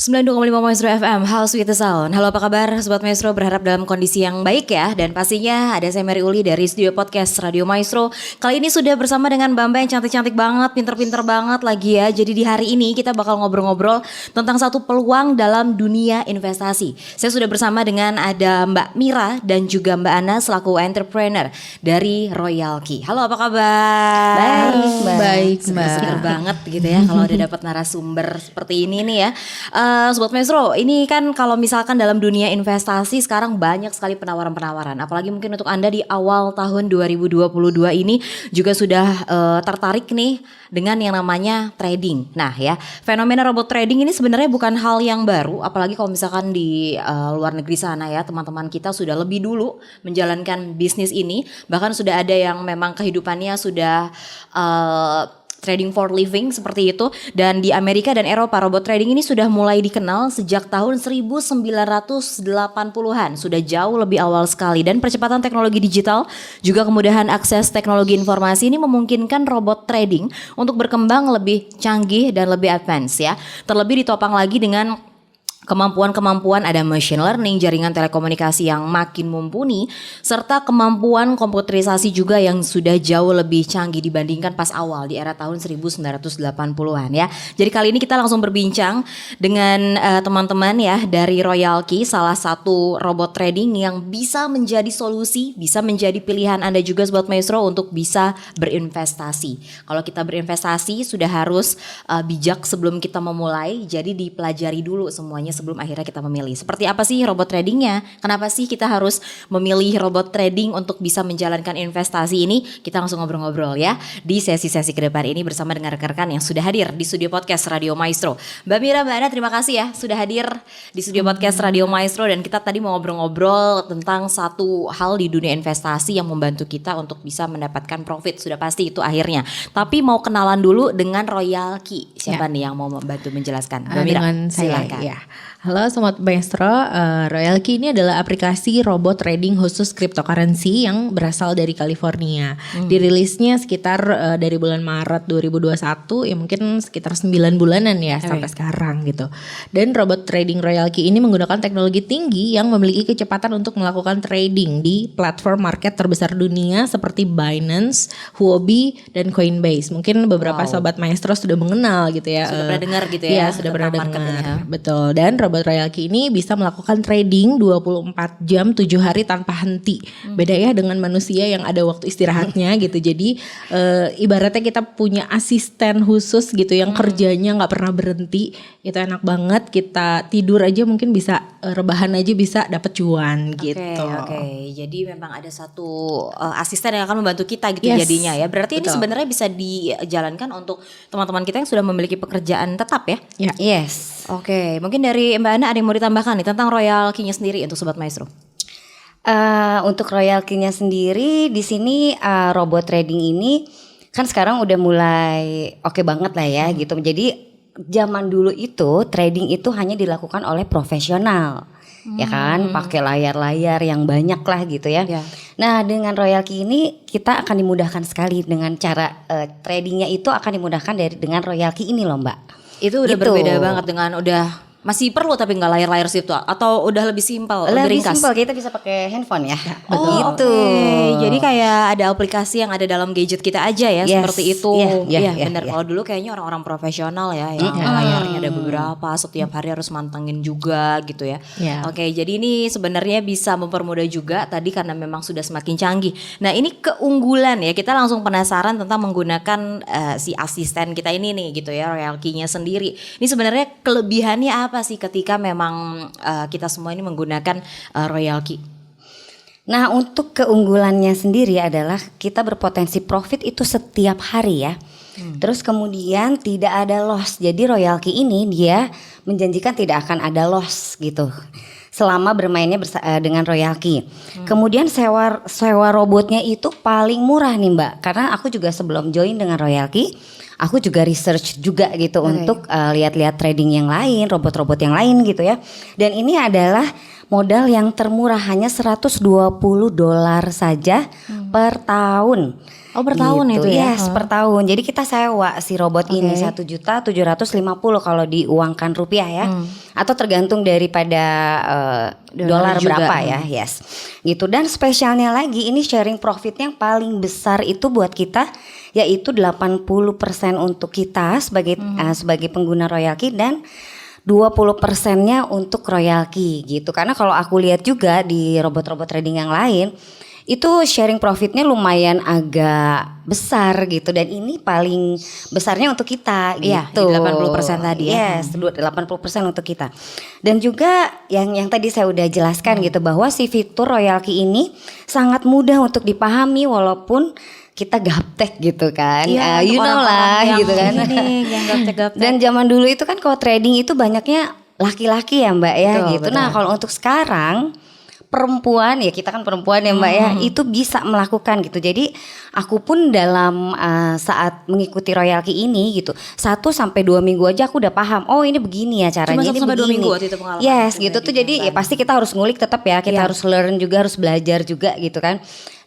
92,5 Maestro FM, House with the Sound. Halo, apa kabar Sobat Maestro? Berharap dalam kondisi yang baik ya. Dan pastinya ada saya Mary Uli dari studio podcast Radio Maestro. Kali ini sudah bersama dengan Mbak yang cantik-cantik banget, pinter-pinter banget lagi ya. Jadi di hari ini kita bakal ngobrol-ngobrol tentang satu peluang dalam dunia investasi. Saya sudah bersama dengan ada Mbak Mira dan juga Mbak Ana selaku entrepreneur dari Royal Key. Halo, apa kabar? Baik, Mbak. Seger banget gitu ya kalau udah dapat narasumber seperti ini nih ya. Sobat Maestro, ini kan kalau misalkan dalam dunia investasi sekarang banyak sekali penawaran-penawaran. Apalagi mungkin untuk Anda di awal tahun 2022 ini juga sudah tertarik nih dengan yang namanya trading. Nah ya, fenomena robot trading ini sebenarnya bukan hal yang baru. Apalagi kalau misalkan di luar negeri sana ya, teman-teman kita sudah lebih dulu menjalankan bisnis ini. Bahkan sudah ada yang memang kehidupannya sudah trading for living seperti itu. Dan di Amerika dan Eropa robot trading ini sudah mulai dikenal sejak tahun 1980-an. Sudah jauh lebih awal sekali. Dan percepatan teknologi digital juga kemudahan akses teknologi informasi ini memungkinkan robot trading untuk berkembang lebih canggih dan lebih advance ya. Terlebih ditopang lagi dengan kemampuan-kemampuan ada machine learning, jaringan telekomunikasi yang makin mumpuni, serta kemampuan komputerisasi juga yang sudah jauh lebih canggih dibandingkan pas awal di era tahun 1980-an ya. Jadi kali ini kita langsung berbincang dengan teman-teman ya dari Royal Key, salah satu robot trading yang bisa menjadi solusi, bisa menjadi pilihan Anda juga Sobat Maestro untuk bisa berinvestasi. Kalau kita berinvestasi sudah harus bijak sebelum kita memulai, jadi dipelajari dulu semuanya sebelum akhirnya kita memilih. Seperti apa sih robot tradingnya? Kenapa sih kita harus memilih robot trading untuk bisa menjalankan investasi ini? Kita langsung ngobrol-ngobrol ya di sesi-sesi ke depan ini bersama dengan rekan-rekan yang sudah hadir di studio podcast Radio Maestro. Mbak Mira, Mbak Ana, terima kasih ya sudah hadir di studio podcast Radio Maestro. Dan kita tadi mau ngobrol-ngobrol tentang satu hal di dunia investasi yang membantu kita untuk bisa mendapatkan profit. Sudah pasti itu akhirnya. Tapi mau kenalan dulu dengan Royal Key. Siapa nih yang mau membantu menjelaskan? Mbak Mira, dengan saya, silakan. ya. Halo Sobat Maestro, Royal Key ini adalah aplikasi robot trading khusus cryptocurrency yang berasal dari California. Dirilisnya sekitar dari bulan Maret 2021, ya mungkin sekitar 9 bulanan ya sampai sekarang gitu. Dan robot trading Royal Key ini menggunakan teknologi tinggi yang memiliki kecepatan untuk melakukan trading di platform market terbesar dunia seperti Binance, Huobi, dan Coinbase. Mungkin beberapa Sobat Maestro sudah mengenal gitu ya. Sudah pernah dengar gitu ya? Iya, sudah pernah dengar. Betul. Dan robot Royal Key ini bisa melakukan trading 24 jam 7 hari tanpa henti. Beda ya dengan manusia yang ada waktu istirahatnya gitu. Jadi ibaratnya kita punya asisten khusus gitu yang kerjanya gak pernah berhenti. Itu enak banget. Kita tidur aja mungkin bisa, rebahan aja bisa dapat cuan gitu. Oke. Jadi memang ada satu asisten yang akan membantu kita gitu jadinya ya. Berarti ini sebenarnya bisa dijalankan untuk teman-teman kita yang sudah memiliki pekerjaan tetap ya? Yes. Oke, mungkin dari Mbak Ana ada yang mau ditambahkan nih tentang Royal Key-nya sendiri untuk Sobat Maestro? Untuk Royal Key-nya sendiri di sini robot trading ini kan sekarang udah mulai oke banget lah ya gitu. Jadi zaman dulu itu trading itu hanya dilakukan oleh profesional. Ya kan, pakai layar-layar yang banyak lah gitu ya. Nah dengan Royal Key ini kita akan dimudahkan sekali dengan cara tradingnya itu akan dimudahkan dengan Royal Key ini loh Mbak. Itu udah berbeda banget dengan masih perlu tapi nggak layar-layar situ atau udah lebih simpel, lebih ringkas? Lebih simpel, kita bisa pakai handphone ya. Gitu. Jadi kayak ada aplikasi yang ada dalam gadget kita aja ya, seperti itu. Benar. Kalau dulu kayaknya orang-orang profesional ya, yang layarnya ada beberapa, setiap hari harus mantengin juga gitu ya. Oke, jadi ini sebenarnya bisa mempermudah juga tadi karena memang sudah semakin canggih. Nah ini keunggulan ya, kita langsung penasaran tentang menggunakan si asisten kita ini nih gitu ya, Royal Key-nya sendiri. Ini sebenarnya kelebihannya apa sih ketika memang kita semua ini menggunakan Royal Key? Nah untuk keunggulannya sendiri adalah kita berpotensi profit itu setiap hari ya. Terus kemudian tidak ada loss. Jadi Royal Key ini dia menjanjikan tidak akan ada loss gitu selama bermainnya dengan Royal Key. Kemudian sewa robotnya itu paling murah nih Mbak. Karena aku juga sebelum join dengan Royal Key, aku juga research juga gitu untuk lihat-lihat trading yang lain, robot-robot yang lain gitu ya. Dan ini adalah modal yang termurah hanya $120 saja per tahun. Oh, per tahun itu ya? Yes, per tahun. Jadi kita sewa si robot ini 1.750.000 kalau diuangkan rupiah ya. Atau tergantung daripada dolar juga. berapa ya. Yes. Gitu. Dan spesialnya lagi ini sharing profit yang paling besar itu buat kita yaitu 80% untuk kita sebagai pengguna royalty dan 20%-nya untuk royalty gitu. Karena kalau aku lihat juga di robot-robot trading yang lain itu sharing profitnya lumayan agak besar gitu, dan ini paling besarnya untuk kita gitu. Iya, 80% tadi ya. Yes, 80% untuk kita. Dan juga yang tadi saya udah jelaskan gitu bahwa si fitur royalty ini sangat mudah untuk dipahami walaupun kita gaptek gitu kan. Iya, You know lah yang gitu kan. ini, yang gaptek-gaptek. Dan zaman dulu itu kan kalau trading itu banyaknya laki-laki ya Mbak ya. Betul, gitu. betul. Nah, kalau untuk sekarang perempuan ya, kita kan perempuan ya Mbak ya, itu bisa melakukan gitu. Jadi aku pun dalam saat mengikuti royalty ini gitu 1-2 minggu aja aku udah paham. Oh ini begini ya caranya. Cuma Ini 1-2 begini. minggu waktu itu pengalaman. Yes gitu tuh. Jadi ya pasti kita harus ngulik tetap ya. Kita harus learn juga, harus belajar juga gitu kan.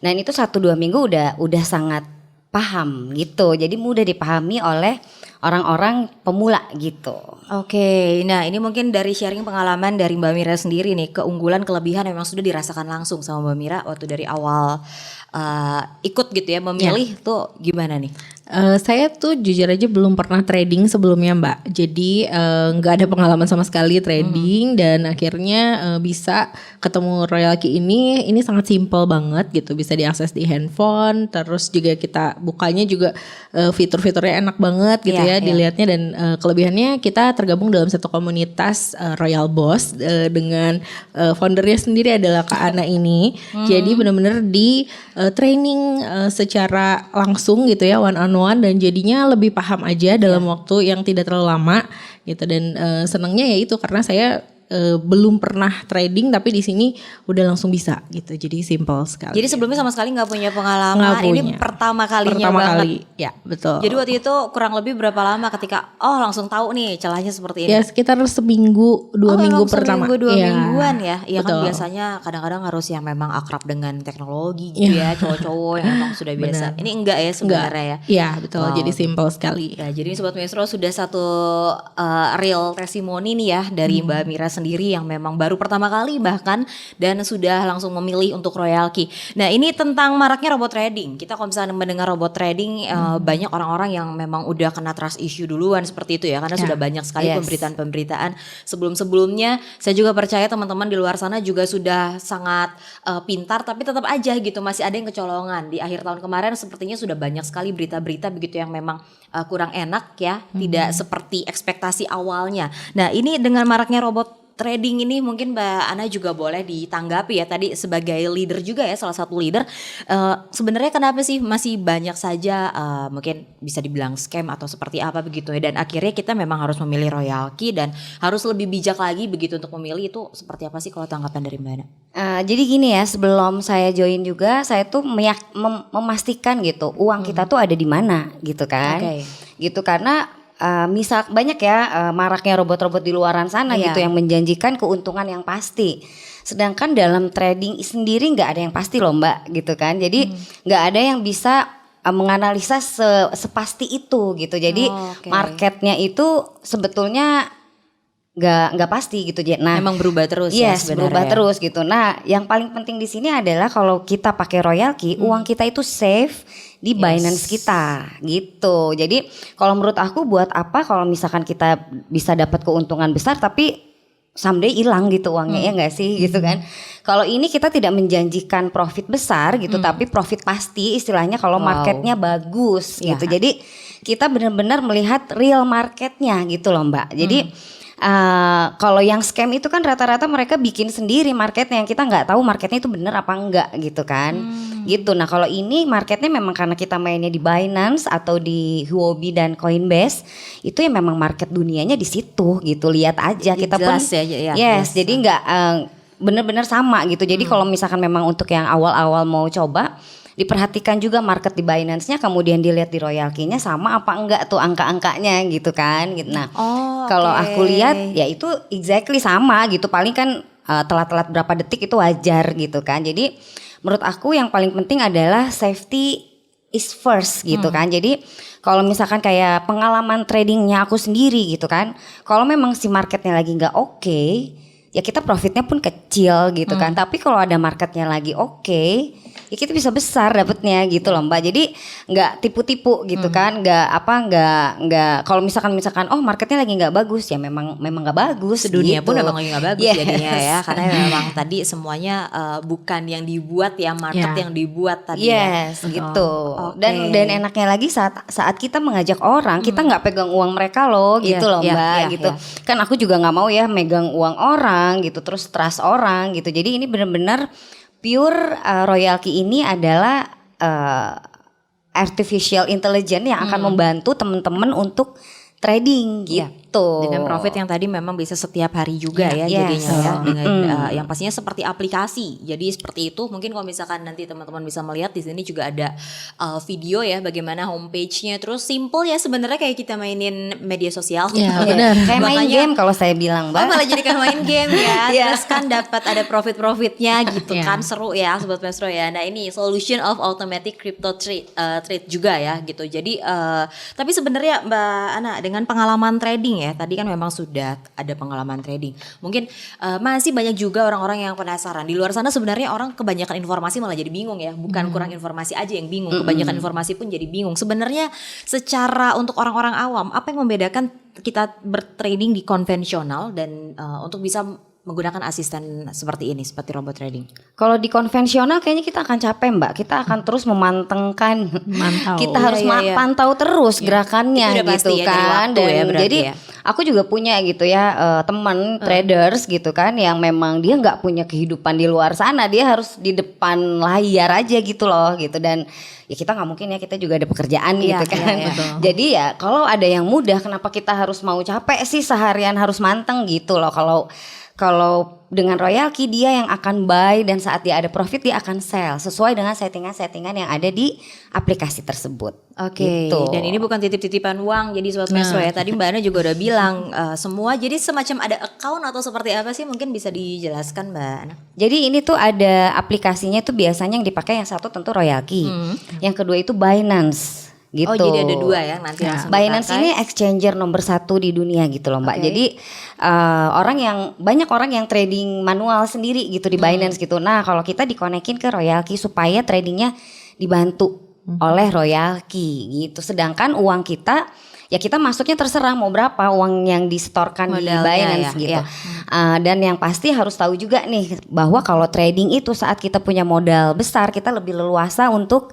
Nah itu 1-2 minggu udah sangat paham gitu. Jadi mudah dipahami oleh orang-orang pemula gitu. Oke, nah ini mungkin dari sharing pengalaman dari Mbak Mira sendiri nih, keunggulan kelebihan memang sudah dirasakan langsung sama Mbak Mira waktu dari awal ikut gitu ya, memilih tuh gimana nih? Saya tuh jujur aja belum pernah trading sebelumnya Mbak. Jadi nggak ada pengalaman sama sekali trading dan akhirnya bisa ketemu royalty ini sangat simple banget gitu, bisa diakses di handphone. Terus juga kita bukanya juga fitur-fiturnya enak banget gitu ya dilihatnya, dan kelebihannya kita tergabung dalam satu komunitas Royal Boss dengan foundernya sendiri adalah Kak Ana ini. Jadi benar-benar di training secara langsung gitu ya, one on one, dan jadinya lebih paham aja dalam waktu yang tidak terlalu lama gitu. Dan senangnya ya itu karena saya belum pernah trading tapi di sini udah langsung bisa gitu. Jadi simple sekali. Jadi sebelumnya sama sekali nggak punya pengalaman. Nggak punya. Ini pertama kalinya Pertama banget. kali. Ya, betul. Jadi waktu itu kurang lebih berapa lama ketika langsung tahu nih celahnya seperti ini? Ya sekitar seminggu, 2 minggu pertama. Seminggu 2 ya, mingguan ya. Iya kan betul. biasanya kadang-kadang harus yang memang akrab dengan teknologi gitu ya, cowok-cowok yang memang sudah biasa. Ini enggak ya sebenarnya ya. Iya, betul. Wow. Jadi simple sekali. Ya, jadi Sobat Maestro sudah satu real testimoni nih ya dari Mbak Mira sendiri yang memang baru pertama kali bahkan dan sudah langsung memilih untuk royalty. Nah ini tentang maraknya robot trading. Kita kalau misalnya mendengar robot trading banyak orang-orang yang memang udah kena trust issue duluan seperti itu ya. Karena sudah banyak sekali pemberitaan-pemberitaan sebelum-sebelumnya. Saya juga percaya teman-teman di luar sana juga sudah sangat pintar, tapi tetap aja gitu masih ada yang kecolongan. Di akhir tahun kemarin sepertinya sudah banyak sekali berita-berita begitu yang memang kurang enak ya. Tidak seperti ekspektasi awalnya. Nah ini dengan maraknya robot trading ini mungkin Mbak Ana juga boleh ditanggapi ya, tadi sebagai leader juga ya, salah satu leader, sebenarnya kenapa sih masih banyak saja mungkin bisa dibilang scam atau seperti apa begitu ya, dan akhirnya kita memang harus memilih royalty dan harus lebih bijak lagi begitu untuk memilih, itu seperti apa sih kalau tanggapan dari Mbak Ana? Jadi gini ya, sebelum saya join juga saya tuh memastikan gitu uang kita tuh ada di mana gitu kan. Gitu karena misal banyak ya maraknya robot-robot di luaran sana gitu yang menjanjikan keuntungan yang pasti. Sedangkan dalam trading sendiri nggak ada yang pasti loh Mbak gitu kan. Jadi nggak ada yang bisa menganalisa sepasti itu gitu. Jadi marketnya itu sebetulnya nggak pasti gitu. Nah, memang berubah terus ya sebenarnya. Berubah terus gitu. Nah, yang paling penting di sini adalah kalau kita pakai royalty, uang kita itu safe di Binance kita gitu. Jadi kalau menurut aku buat apa kalau misalkan kita bisa dapat keuntungan besar tapi someday hilang gitu uangnya, ya nggak sih gitu kan. Kalau ini kita tidak menjanjikan profit besar gitu, tapi profit pasti istilahnya kalau marketnya bagus gitu. Jadi kita benar-benar melihat real marketnya gitu loh Mbak. Jadi kalau yang scam itu kan rata-rata mereka bikin sendiri marketnya, yang kita nggak tahu marketnya itu bener apa enggak gitu kan. Gitu. Nah kalau ini marketnya memang karena kita mainnya di Binance atau di Huobi dan Coinbase, itu ya memang market dunianya di situ gitu. Lihat aja kita pun jadi nggak bener-bener sama gitu. Jadi kalau misalkan memang untuk yang awal-awal mau coba, diperhatikan juga market di Binance-nya, kemudian dilihat di royalty-nya sama apa enggak tuh angka-angkanya gitu kan. Gitu. Nah kalau aku lihat ya itu exactly sama gitu, paling kan telat-telat berapa detik itu wajar gitu kan. Jadi menurut aku yang paling penting adalah safety is first gitu kan. Jadi kalau misalkan kayak pengalaman tradingnya aku sendiri gitu kan, kalau memang si marketnya lagi nggak oke, ya kita profitnya pun kecil gitu kan. Tapi kalau ada marketnya lagi oke, ya kita bisa besar dapetnya gitu loh Mbak. Jadi nggak tipu-tipu gitu kan, nggak kalau misalkan oh marketnya lagi nggak bagus, ya memang nggak bagus. Sedunia gitu. pun memang lagi nggak bagus Yes. jadinya ya, karena memang tadi semuanya bukan yang dibuat ya, market yang dibuat tadi Yes, ya. gitu. Oke. Dan enaknya lagi saat kita mengajak orang, kita nggak pegang uang mereka loh, Iya, gitu loh iya, Mbak, iya, gitu. iya. Kan aku juga nggak mau ya megang uang orang, gitu, terus trust orang, gitu. Jadi ini benar-benar pure Royalki ini adalah artificial intelligence yang akan membantu teman-teman untuk trading Iya. gitu. Dengan profit yang tadi memang bisa setiap hari juga ya Yes. jadinya ya, dengan yang pastinya seperti aplikasi. Jadi seperti itu, mungkin kalau misalkan nanti teman-teman bisa melihat di sini juga ada video ya bagaimana homepage-nya, terus simple ya sebenarnya kayak kita mainin media sosial. Ya, Iya, benar. kayak main Makanya- game kalau saya bilang Mbak. Oh malah jadi kayak main game ya. Iya. Terus kan dapat ada profit-profitnya gitu Iya. kan, seru ya Sobat Maestro ya. Nah ini solution of automatic crypto trade juga ya gitu. Jadi tapi sebenarnya Mbak Ana dengan pengalaman trading ya, tadi kan memang sudah ada pengalaman trading. Mungkin masih banyak juga orang-orang yang penasaran. Di luar sana sebenarnya orang kebanyakan informasi malah jadi bingung ya. Bukan kurang informasi aja yang bingung, kebanyakan informasi pun jadi bingung. Sebenarnya secara untuk orang-orang awam, apa yang membedakan kita bertrading di konvensional dan untuk bisa menggunakan asisten seperti ini, seperti robot trading? Kalau di konvensional kayaknya kita akan capek Mbak. Kita akan terus memantengkan. Mantau. Kita harus Iya. pantau terus gerakannya Itu udah gitu pasti ya, dari kan. waktu ya berarti jadi ya. aku juga punya gitu ya teman traders gitu kan yang memang dia nggak punya kehidupan di luar sana. Dia harus di depan layar aja gitu loh gitu. Dan ya kita nggak mungkin ya, kita juga ada pekerjaan Iya, gitu kan. iya, betul. Jadi ya kalau ada yang mudah, kenapa kita harus mau capek sih seharian harus manteng gitu loh. Kalau dengan Royalki dia yang akan buy, dan saat dia ada profit dia akan sell sesuai dengan settingan-settingan yang ada di aplikasi tersebut. Oke, Gitu. dan ini bukan titip-titipan uang. Jadi Sobat Maestro ya, tadi Mbak Ana juga udah bilang semua jadi semacam ada account atau seperti apa sih, mungkin bisa dijelaskan Mbak Ana? Jadi ini tuh ada aplikasinya tuh biasanya yang dipakai, yang satu tentu Royalki, yang kedua itu Binance. Gitu. Oh jadi ada dua ya nanti langsung Binance dipakai. ini exchanger nomor 1 di dunia gitu loh Mbak. Oke. Jadi banyak orang yang trading manual sendiri gitu di Binance gitu. Nah kalau kita dikonekin ke Royalki supaya tradingnya dibantu oleh Royalki gitu. Sedangkan uang kita ya kita masuknya terserah mau berapa uang yang disetorkan di Modalnya Binance ya, gitu. iya. Dan yang pasti harus tahu juga nih bahwa kalau trading itu saat kita punya modal besar, kita lebih leluasa untuk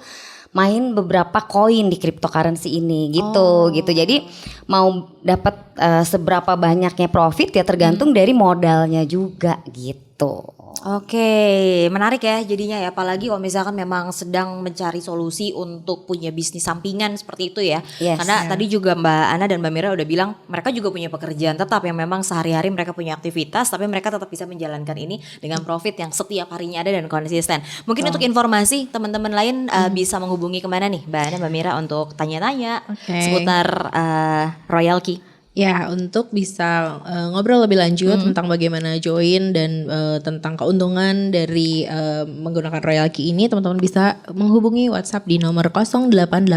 main beberapa koin di cryptocurrency ini gitu. Jadi mau dapat seberapa banyaknya profit ya tergantung dari modalnya juga gitu. Oke, menarik ya jadinya ya, apalagi kalau misalkan memang sedang mencari solusi untuk punya bisnis sampingan seperti itu ya. Yes. Karena tadi juga Mbak Ana dan Mbak Mira udah bilang mereka juga punya pekerjaan tetap yang memang sehari-hari mereka punya aktivitas, tapi mereka tetap bisa menjalankan ini dengan profit yang setiap harinya ada dan konsisten. Mungkin untuk informasi teman-teman lain bisa menghubungi kemana nih Mbak Ana, Mbak Mira untuk tanya-tanya Oke. seputar Royalki? Ya, untuk bisa ngobrol lebih lanjut tentang bagaimana join dan tentang keuntungan dari menggunakan Royalki ini, teman-teman bisa menghubungi WhatsApp di nomor 0881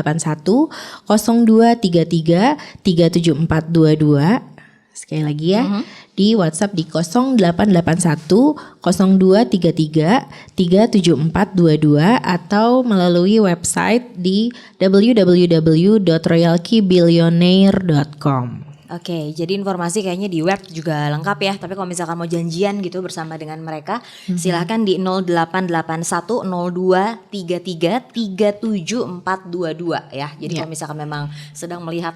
0233 37422. Sekali lagi ya, di WhatsApp di 0881 0233 37422 atau melalui website di www.royalkybillionaire.com. Oke, jadi informasi kayaknya di web juga lengkap ya. Tapi kalau misalkan mau janjian gitu bersama dengan mereka, silahkan di 0881 0233 37422 ya. Jadi kalau misalkan memang sedang melihat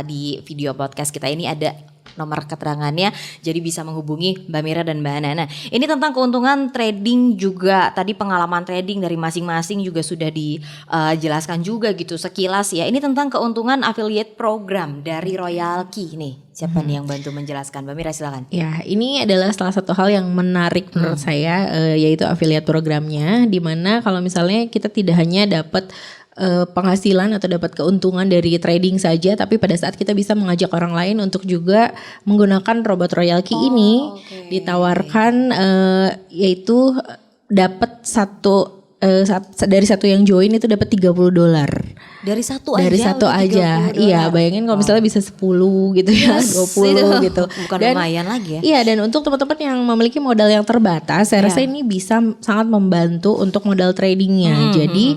di video podcast kita ini ada nomor keterangannya, jadi bisa menghubungi Mbak Mira dan Mbak Ana. Nah, ini tentang keuntungan trading juga, tadi pengalaman trading dari masing-masing juga sudah dijelaskan juga gitu sekilas ya. Ini tentang keuntungan affiliate program dari Royalki nih. Siapa nih yang bantu menjelaskan? Mbak Mira silakan. Ya, ini adalah salah satu hal yang menarik menurut saya, yaitu affiliate programnya, di mana kalau misalnya kita tidak hanya dapat penghasilan atau dapat keuntungan dari trading saja, tapi pada saat kita bisa mengajak orang lain untuk juga menggunakan robot Royalki ini, ditawarkan yaitu dapat satu dari satu yang join itu dapat $30. Dari satu Dari aja. satu udah aja. $30. Iya, bayangin kalau misalnya bisa 10 gitu ya, Yes, 20 itu gitu. bukan Dan lumayan lagi ya. iya, dan untuk teman-teman yang memiliki modal yang terbatas, saya rasa ini bisa sangat membantu untuk modal tradingnya. Jadi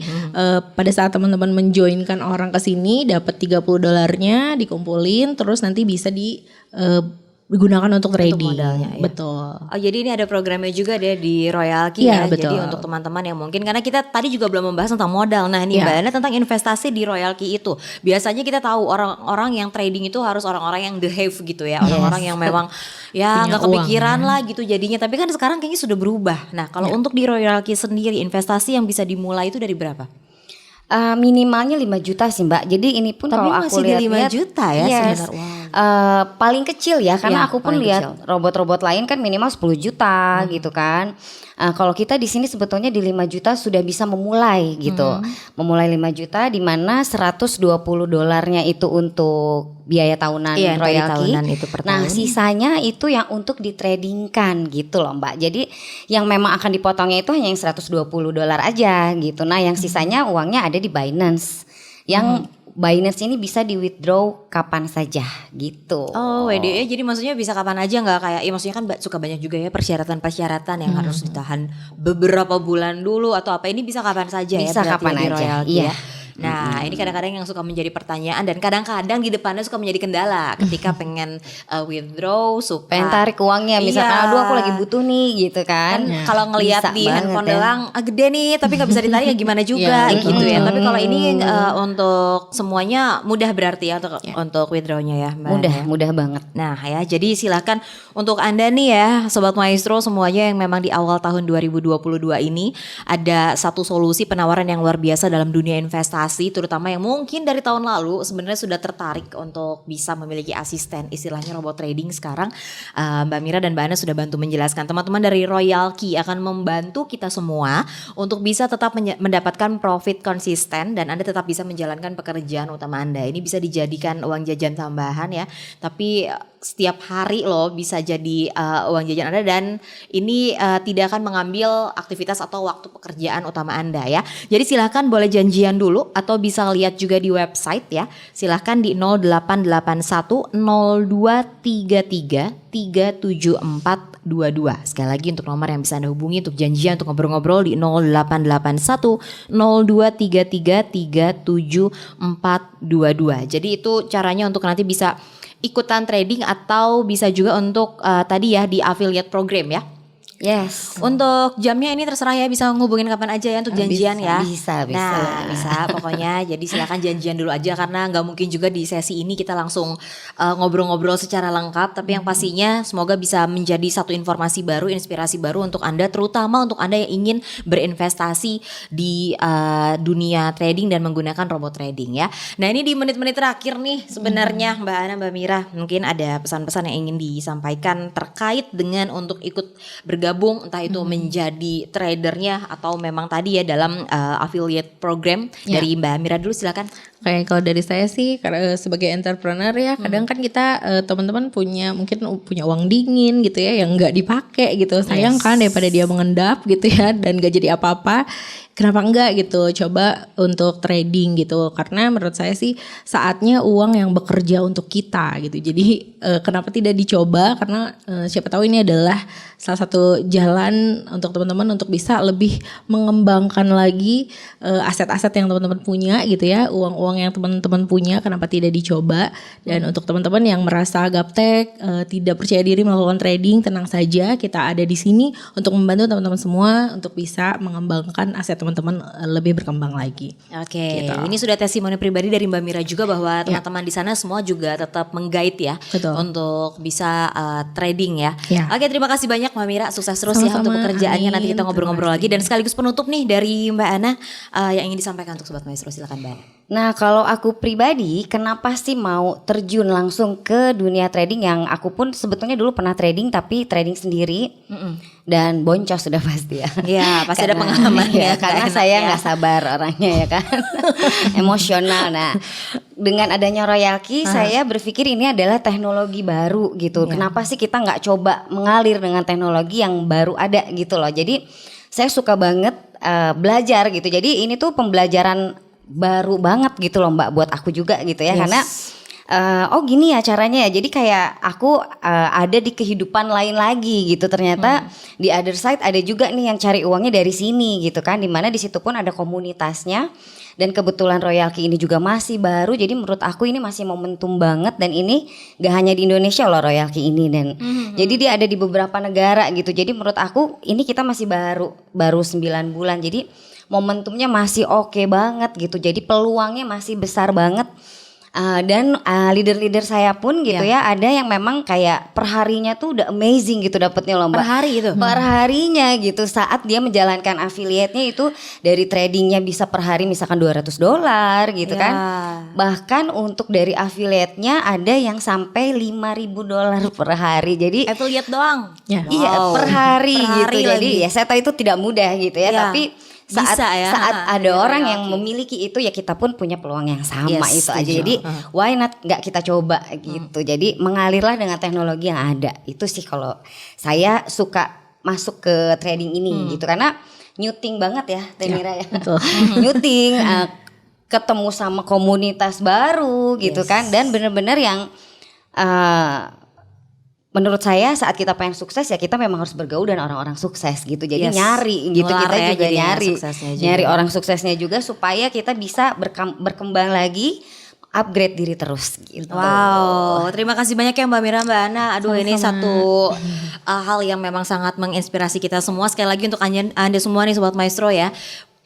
pada saat teman-teman menjoinkan orang ke sini, dapat $30-nya dikumpulin, terus nanti bisa digunakan untuk trading. modalnya, ya. Betul. Oh, jadi ini ada programnya juga deh di Royal Key Iya, ya. betul. Jadi untuk teman-teman yang mungkin, karena kita tadi juga belum membahas tentang modal. Nah ini Iya. Mbak Ana tentang investasi di Royal Key itu. Biasanya kita tahu orang-orang yang trading itu harus orang-orang yang the have gitu ya. Orang-orang yang memang ya Punya nggak uang, kepikiran lah gitu jadinya. Tapi kan sekarang kayaknya sudah berubah. Nah kalau untuk di Royal Key sendiri, investasi yang bisa dimulai itu dari berapa? Minimalnya 5 juta sih Mbak. Jadi ini pun Tapi kalau masih aku di 5 lihat-lihat, juta ya yes, sebenarnya. paling kecil ya, karena Ya, aku pun paling lihat kecil. robot-robot lain kan minimal 10 juta gitu kan. Kalau kita di sini sebetulnya di 5 juta sudah bisa memulai gitu. Memulai 5 juta di mana $120 itu untuk biaya tahunan Iya, yang tadi Royal Key. tahunan itu per Nah, tahun. sisanya itu yang untuk ditradingkan gitu loh Mbak. Jadi yang memang akan dipotongnya itu hanya yang $120 aja gitu. Nah, yang sisanya uangnya ada di Binance. Yang Binance ini bisa di withdraw kapan saja gitu. Oh, WDE jadi maksudnya bisa kapan aja, nggak kayak ya maksudnya kan suka banyak juga ya persyaratan-persyaratan yang harus ditahan beberapa bulan dulu atau apa, ini bisa kapan saja ya Bisa berarti kapan di aja, Royal Key iya. ya. Nah ini kadang-kadang yang suka menjadi pertanyaan dan kadang-kadang di depannya suka menjadi kendala ketika pengen withdraw suka Pengen tarik uangnya misalkan, Iya. aduh aku lagi butuh nih gitu kan. Kalau ngelihat Bisa di banget handphone ya. doang gede nih tapi nggak bisa ditarik ya gimana juga Iya, gitu ya. Tapi kalau ini untuk semuanya mudah berarti ya untuk withdrawnya ya Mbak Mudah, Ana ya? mudah banget. Nah ya, jadi silakan untuk Anda nih ya Sobat Maestro semuanya yang memang di awal tahun 2022 ini ada satu solusi penawaran yang luar biasa dalam dunia investasi, terutama yang mungkin dari tahun lalu sebenarnya sudah tertarik untuk bisa memiliki asisten, istilahnya robot trading sekarang. Mbak Mira dan Mbak Ana sudah bantu menjelaskan. Teman-teman dari Royal Key akan membantu kita semua untuk bisa tetap mendapatkan profit konsisten dan Anda tetap bisa menjalankan pekerjaan utama Anda. Ini bisa dijadikan uang jajan tambahan ya, tapi setiap hari loh bisa jadi uang jajan Anda, dan ini tidak akan mengambil aktivitas atau waktu pekerjaan utama Anda ya. Jadi silahkan boleh janjian dulu atau bisa lihat juga di website ya. Silahkan di 0881 0233 37422. Sekali lagi untuk nomor yang bisa Anda hubungi untuk janjian untuk ngobrol-ngobrol di 0881 0233 37422. Jadi itu caranya untuk nanti bisa ikutan trading atau bisa juga untuk tadi ya di affiliate program ya. Yes. Untuk jamnya ini terserah ya, bisa ngubungin kapan aja ya untuk janjian ya. Bisa. Nah bisa pokoknya, jadi silakan janjian dulu aja karena nggak mungkin juga di sesi ini kita langsung ngobrol-ngobrol secara lengkap. Tapi yang pastinya semoga bisa menjadi satu informasi baru, inspirasi baru untuk Anda, terutama untuk Anda yang ingin berinvestasi di dunia trading dan menggunakan robot trading ya. Nah ini di menit-menit terakhir nih sebenarnya Mbak Ana, Mbak Mira, mungkin ada pesan-pesan yang ingin disampaikan terkait dengan untuk ikut bergabung entah itu menjadi tradernya atau memang tadi ya dalam affiliate program. Dari Mbak Mira dulu silakan. Kayak kalau dari saya sih karena sebagai entrepreneur ya kadang kan kita teman-teman mungkin punya uang dingin gitu ya yang nggak dipakai gitu, sayang kan daripada dia mengendap gitu ya dan nggak jadi apa-apa. Kenapa enggak gitu coba untuk trading gitu, karena menurut saya sih saatnya uang yang bekerja untuk kita gitu. Jadi kenapa tidak dicoba, karena siapa tahu ini adalah salah satu jalan untuk teman-teman untuk bisa lebih mengembangkan lagi aset-aset yang teman-teman punya gitu ya, uang-uang yang teman-teman punya, kenapa tidak dicoba. Dan untuk teman-teman yang merasa gaptek, tidak percaya diri melakukan trading, tenang saja, kita ada di sini untuk membantu teman-teman semua untuk bisa mengembangkan aset teman-teman lebih berkembang lagi. Oke, Gitu. ini sudah testimoni pribadi dari Mbak Mira juga bahwa teman-teman di sana semua juga tetap meng-guide ya. Betul. Untuk bisa trading ya. Ya. Oke, terima kasih banyak Mbak Mira, sukses terus ya Sama-sama, untuk pekerjaannya. Nanti amin. kita ngobrol-ngobrol Terima lagi, dan sekaligus penutup nih dari Mbak Ana yang ingin disampaikan untuk Sobat Maestro, silakan Mbak Ana. Nah kalau aku pribadi kenapa sih mau terjun langsung ke dunia trading, yang aku pun sebetulnya dulu pernah trading tapi trading sendiri dan boncos sudah pasti ya. Iya, pasti ada pengalamannya. Ya, karena Nggak enak saya ya. nggak sabar orangnya ya kan, emosional. Nah dengan adanya Royal Key saya berpikir ini adalah teknologi baru gitu. Kenapa sih kita nggak coba mengalir dengan teknologi yang baru ada gitu loh. Jadi saya suka banget belajar gitu. Jadi ini tuh pembelajaran baru banget gitu loh Mbak buat aku juga gitu ya. Yes. Karena oh gini ya caranya ya. Jadi kayak aku ada di kehidupan lain lagi gitu. Ternyata di other side ada juga nih yang cari uangnya dari sini gitu kan. Dimana di situ pun ada komunitasnya. Dan kebetulan Royalki ini juga masih baru. Jadi menurut aku ini masih momentum banget. Dan ini gak hanya di Indonesia loh Royalki ini. Dan jadi dia ada di beberapa negara gitu. Jadi menurut aku ini kita masih baru 9 bulan. Jadi momentumnya masih oke banget gitu. Jadi peluangnya masih besar banget. Dan leader-leader saya pun gitu ya ada yang memang kayak perharinya tuh udah amazing gitu dapetnya loh Mbak. Per hari itu? Per harinya gitu saat dia menjalankan affiliate-nya itu dari tradingnya bisa per hari misalkan $200 gitu kan. Bahkan untuk dari affiliate-nya ada yang sampai $5.000 per hari. Jadi Affiliate doang? Ya. iya per hari Per gitu. hari Jadi lagi. ya saya tahu itu tidak mudah gitu ya. Iya. Tapi saat Bisa ya, ada di orang Royalki. yang memiliki itu ya kita pun punya peluang yang sama Yes, itu aja. setuju. Jadi why not nggak kita coba gitu. Jadi mengalirlah dengan teknologi yang ada. Itu sih kalau saya suka masuk ke trading ini gitu karena new thing banget ya Tenira ya. betul. New thing ketemu sama komunitas baru gitu Yes. kan dan benar-benar yang menurut saya saat kita pengen sukses ya kita memang harus bergaul dengan orang-orang sukses gitu. Jadi Yes. nyari gitu Nular kita ya juga jadinya nyari suksesnya juga. nyari orang suksesnya juga supaya kita bisa berkembang lagi, upgrade diri terus gitu. Wow, terima kasih banyak ya Mbak Mira, Mbak Ana. Aduh ini satu hal yang memang sangat menginspirasi kita semua. Sekali lagi untuk anda semua nih Sobat Maestro ya.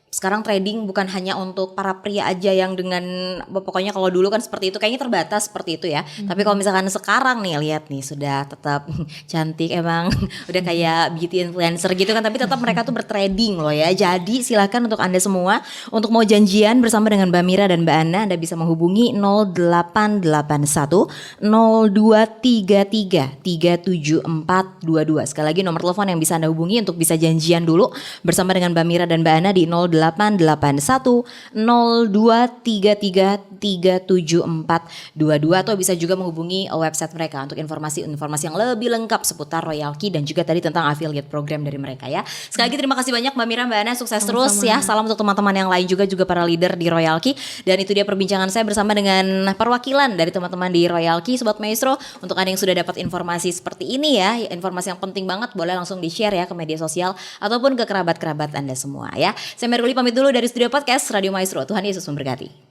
Sekarang trading bukan hanya untuk para pria aja yang dengan pokoknya kalau dulu kan seperti itu kayaknya terbatas seperti itu ya. Tapi kalau misalkan sekarang nih lihat nih sudah tetap cantik emang udah kayak beauty influencer gitu kan tapi tetap mereka tuh bertrading loh ya. Jadi silakan untuk Anda semua untuk mau janjian bersama dengan Mbak Mira dan Mbak Ana Anda bisa menghubungi 0881 0233 37422. Sekali lagi nomor telepon yang bisa Anda hubungi untuk bisa janjian dulu bersama dengan Mbak Mira dan Mbak Ana di 0881 0233 37422 atau bisa juga menghubungi website mereka untuk informasi-informasi yang lebih lengkap seputar Royalki dan juga tadi tentang affiliate program dari mereka ya. Sekali lagi terima kasih banyak Mbak Mira, Mbak Ana, sukses terus ya. Salam untuk teman-teman yang lain juga para leader di Royalki dan itu dia perbincangan saya bersama dengan perwakilan dari teman-teman di Royalki Sobat Maestro. Untuk Anda yang sudah dapat informasi seperti ini ya, informasi yang penting banget boleh langsung di-share ya ke media sosial ataupun ke kerabat-kerabat Anda semua ya. Saya Merguli pamit dulu dari studio podcast Radio Maestro. Tuhan Yesus memberkati.